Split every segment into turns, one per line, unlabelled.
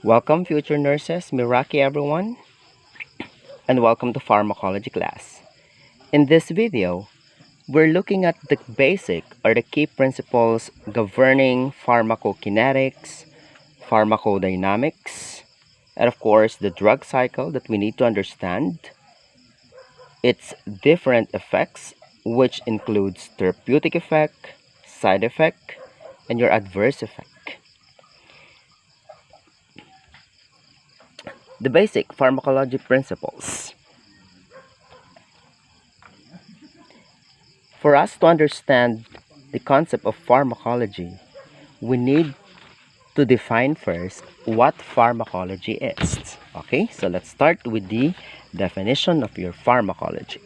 Welcome, future nurses, Miraki everyone, and welcome to pharmacology class. In this video, we're looking at the basic or the key principles governing pharmacokinetics, pharmacodynamics, and of course the drug cycle that we need to understand, its different effects, which includes therapeutic effect, side effect, and your adverse effect. The basic pharmacology principles. For us to understand the concept of pharmacology, we need to define first what pharmacology is. Okay, so let's start with the definition of your pharmacology.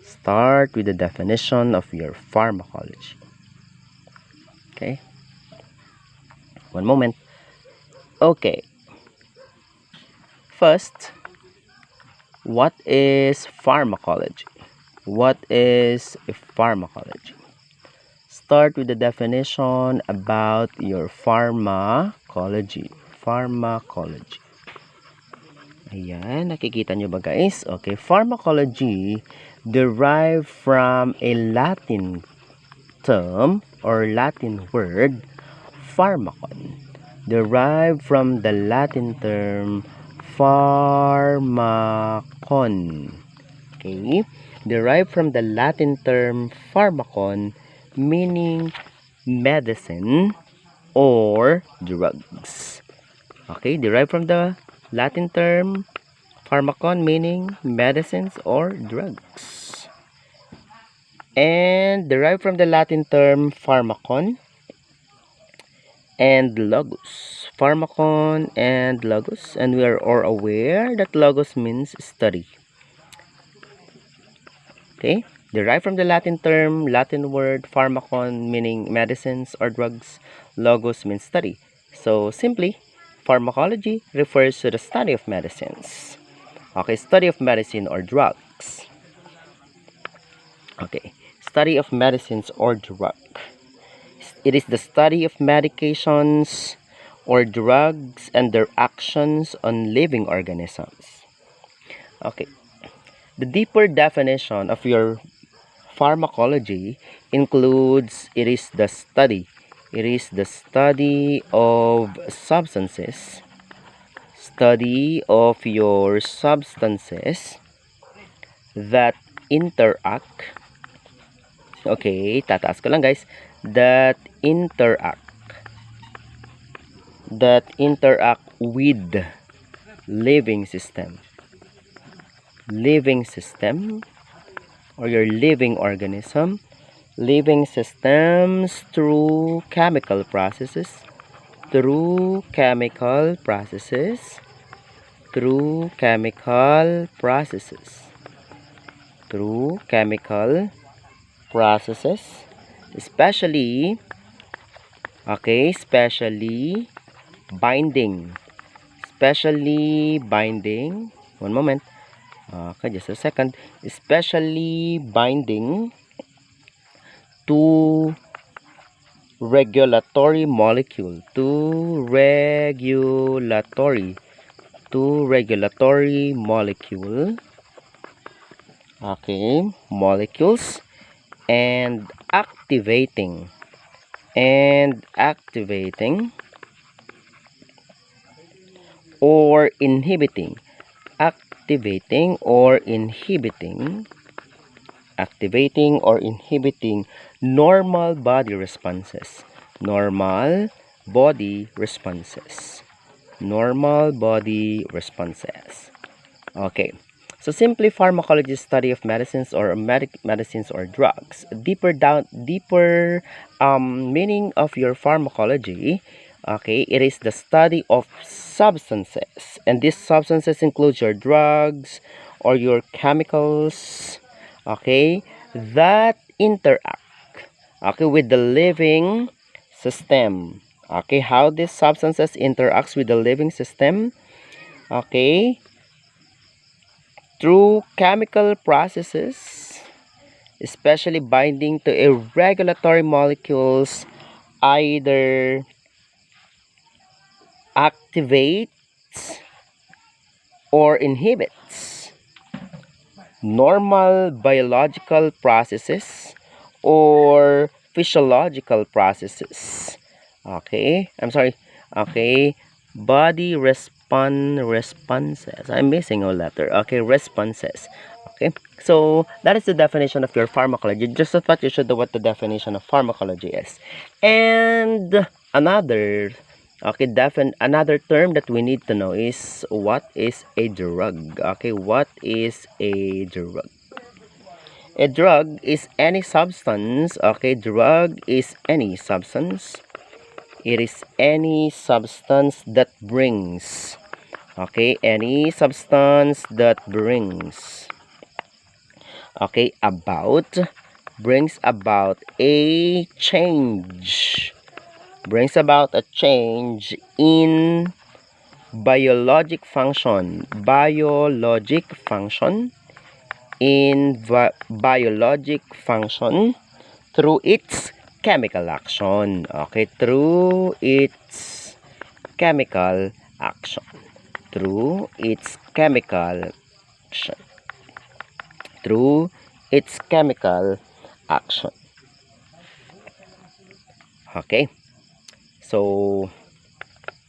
Start with the definition of your pharmacology. Okay, one moment. Okay, first, what is pharmacology? What is pharmacology? Start with the definition about your pharmacology. Pharmacology. Ayan, nakikita nyo ba guys? Okay, pharmacology derived from a Latin term or Latin word, pharmakon. Derived from the Latin term pharmakon. Okay, derived from the Latin term pharmakon, meaning medicine or drugs. Okay, derived from the Latin term pharmakon, meaning medicines or drugs. And derived from the Latin term pharmakon and logos. Pharmakon and logos, and we are all aware that logos means study. Okay, derived from the Latin term, Latin word pharmakon, meaning medicines or drugs. Logos means study. So simply, pharmacology refers to the study of medicines. Okay, study of medicine or drugs. Okay, study of medicines or drug. It is the study of medications or drugs and their actions on living organisms. Okay, the deeper definition of your pharmacology includes it is the study of substances, study of your substances that interact. Okay, tataas ko lang guys, that interact with living system or your living organism, living systems through chemical processes, through chemical processes, especially, okay, especially binding, one moment, okay, just a second, especially binding to regulatory molecule, okay, molecules, and activating or inhibiting normal body responses. Okay, so simply pharmacology is study of medicines or medicines or drugs. Deeper meaning of your pharmacology. Okay, it is the study of substances, and these substances include your drugs or your chemicals, okay, that interact, okay, with the living system. Okay, how these substances interacts with the living system, okay, through chemical processes, especially binding to a regulatory molecules, either activates or inhibits normal biological processes or physiological processes. Okay, I'm sorry. Okay, body responses. I'm missing a letter. Okay, responses. Okay, so that is the definition of your pharmacology. Just thought you should know what the definition of pharmacology is. And another term that we need to know is what is a drug. Okay, what is a drug? A drug is any substance. Okay, drug is any substance. It is any substance that brings. Okay, any substance that brings. Okay, brings about a change. Brings about a change in biologic function. Biologic function. Biologic function through its chemical action. Okay, through its chemical action. Through its chemical action. Through its chemical action. Okay, so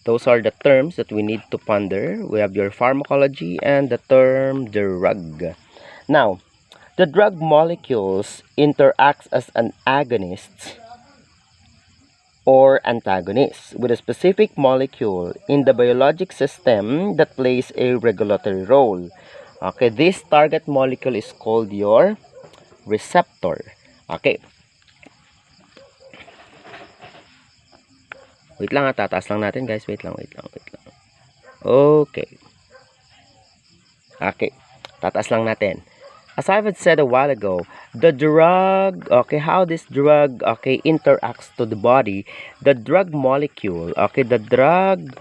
those are the terms that we need to ponder. We have your pharmacology and the term drug. Now, the drug molecules interacts as an agonist or antagonist with a specific molecule in the biologic system that plays a regulatory role. Okay, this target molecule is called your receptor. Okay. Wait lang, tataas lang natin guys. Wait lang. Okay. Okay, tataas lang natin. As I've said a while ago, the drug, okay, how this drug, okay, interacts to the body, the drug molecule, okay, the drug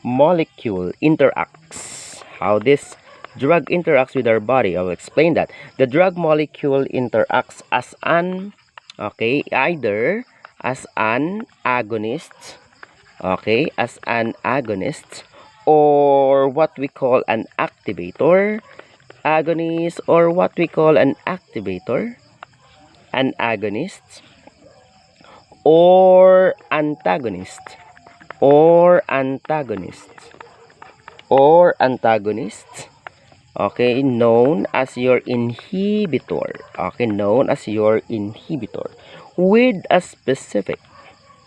molecule interacts. How this drug interacts with our body, I'll explain that. The drug molecule interacts as an, okay, either as an agonist, okay, as an agonist, or what we call an activator, agonist, or what we call an activator, an agonist, or antagonist, or antagonist, or antagonist, okay, known as your inhibitor, okay, known as your inhibitor, with a specific,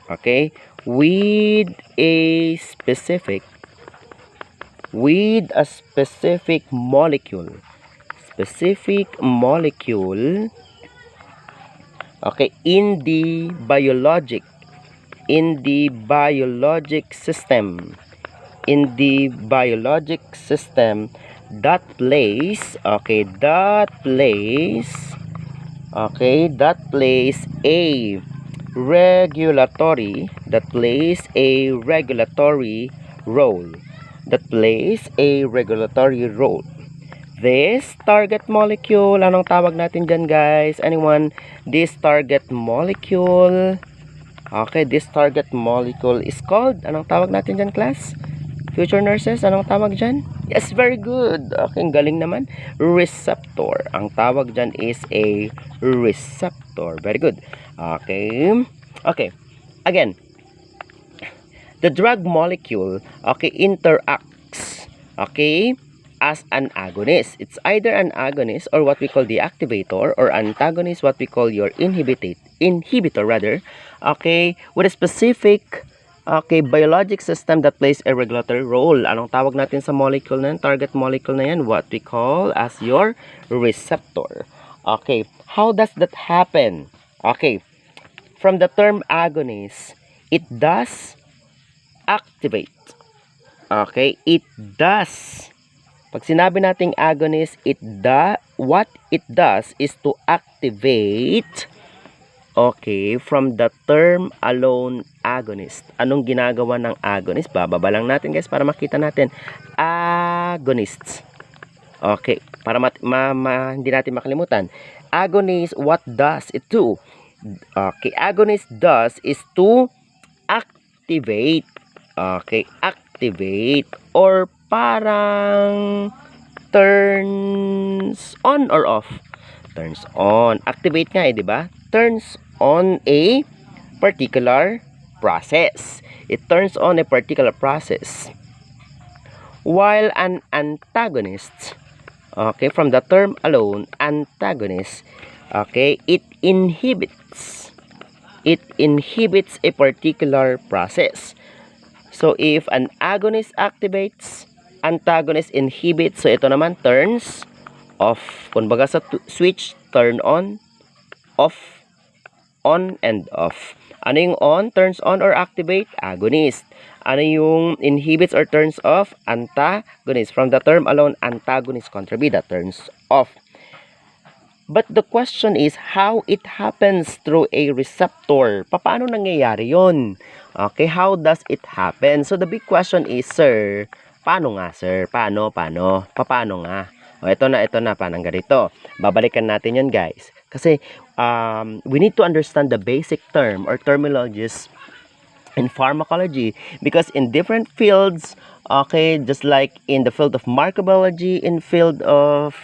okay, with a specific molecule, okay, in the biologic system, that plays, okay, that plays a regulatory role. This target molecule, anong tawag natin dyan guys? Anyone? This target molecule, okay, this target molecule is called, anong tawag natin dyan class? Future nurses, anong tawag dyan? Yes, very good. Okay, ang galing naman. Receptor. Ang tawag dyan is a receptor. Very good. Okay. Okay. Again, the drug molecule, okay, interacts, okay, as an agonist. It's either an agonist or what we call the activator, or antagonist, what we call your inhibitor rather, okay, with a specific, okay, biologic system that plays a regulatory role. Anong tawag natin sa molecule na yan? Target molecule na yan, what we call as your receptor. Okay, how does that happen? Okay, from the term agonist, it does activate. Okay, it does. Pag sinabi nating agonist, what it does is to activate, okay, from the term alone, agonist. Anong ginagawa ng agonist? Bababa lang natin guys para makita natin. Agonist. Okay, para hindi natin makalimutan. Agonist, what does it do? Okay, agonist does is to activate. Okay, activate or parang turns on or off? Turns on. Activate nga di ba? Turns on a particular process. It turns on a particular process. While an antagonist, okay, from the term alone, antagonist, okay, it inhibits a particular process. So if an agonist activates, antagonist inhibits, so ito naman turns off. Kumbaga sa switch, turn on, off, on and off. Ano yung on? Turns on or activate? Agonist. Ano yung inhibits or turns off? Antagonist. From the term alone, antagonist contra-bida, turns off. But the question is how it happens through a receptor. Paano nangyayari yon? Okay, how does it happen? So the big question is, sir, paano nga, sir? Paano nga? O, ito na, parang ganito. Babalikan natin yun, guys. Kasi, we need to understand the basic term or terminologies in pharmacology because in different fields, okay, just like in the field of microbiology, in field of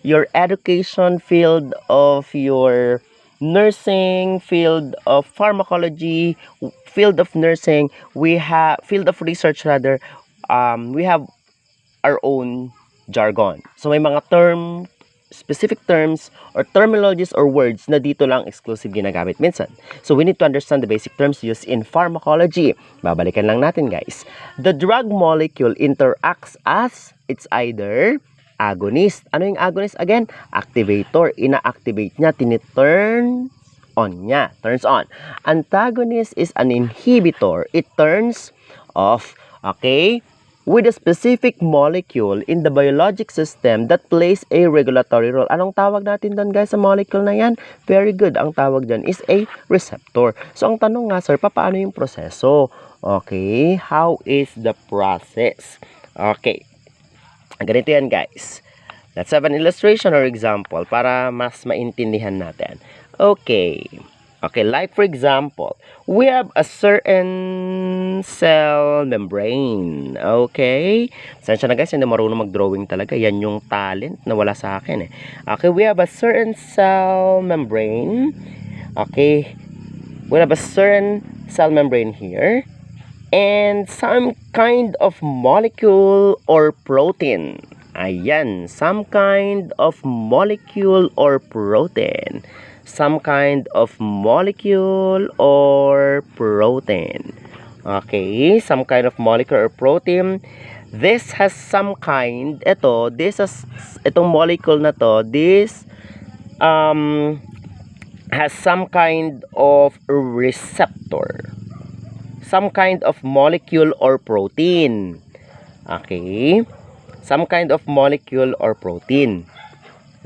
your education, field of your nursing, field of pharmacology, field of nursing, we have field of research rather, we have our own jargon. So may mga specific terms or terminologies or words na dito lang exclusive ginagamit minsan. So we need to understand the basic terms used in pharmacology. Babalikan lang natin, guys. The drug molecule interacts as it's either agonist. Ano yung agonist again? Activator. Ina-activate niya, tiniturn on niya. Turns on. Antagonist is an inhibitor. It turns off. Okay? With a specific molecule in the biologic system that plays a regulatory role. Anong tawag natin doon, guys, sa molecule na yan? Very good. Ang tawag dyan is a receptor. So, ang tanong nga, sir, paano yung proseso? Okay, how is the process? Okay, ganito yan, guys. Let's have an illustration or example para mas maintindihan natin. Okay. Okay, like for example, we have a certain cell membrane. Okay? Saan siya na, guys? Hindi marunong mag-drawing talaga. Yan yung talent na wala sa akin eh. Okay, we have a certain cell membrane. Okay. We have a certain cell membrane here. And some kind of molecule or protein. Ayan, some kind of molecule or protein. Some kind of molecule or protein. Okay, some kind of molecule or protein. This has some kind, itong molecule na to, this has some kind of receptor. Some kind of molecule or protein. Okay, some kind of molecule or protein.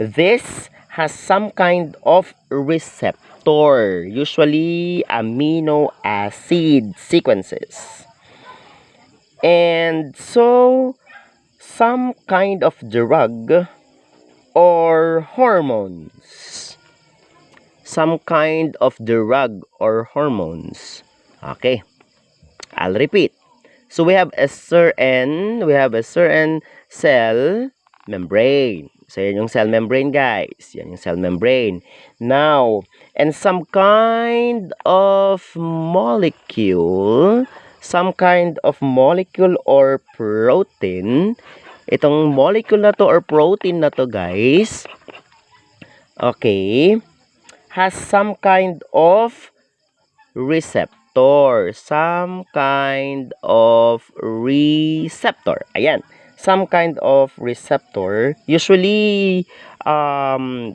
This has some kind of receptor, usually amino acid sequences. And so, some kind of drug or hormones. Some kind of drug or hormones. Okay, I'll repeat. So we have a certain cell membrane. So, yan yung cell membrane, guys. Yan yung cell membrane. Now, and some kind of molecule or protein. Itong molecule na to or protein na to, guys, okay, has some kind of receptor. Some kind of receptor. Ayan. Some kind of receptor. Usually,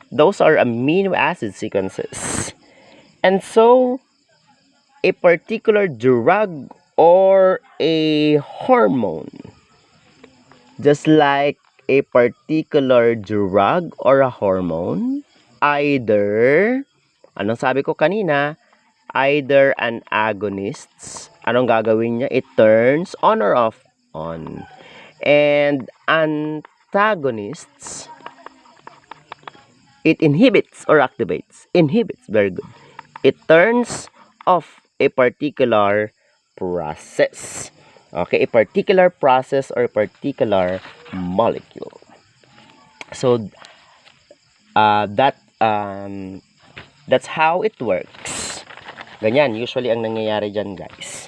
those are amino acid sequences. And so, a particular drug or a hormone, just like a particular drug or a hormone, either, anong sabi ko kanina, either an agonist, anong gagawin niya? It turns on or off? On. And antagonists, it inhibits or activates. Inhibits, very good. It turns off a particular process. Okay, a particular process or particular molecule. So that's how it works. Ganyan, usually ang nangyayari dyan, guys.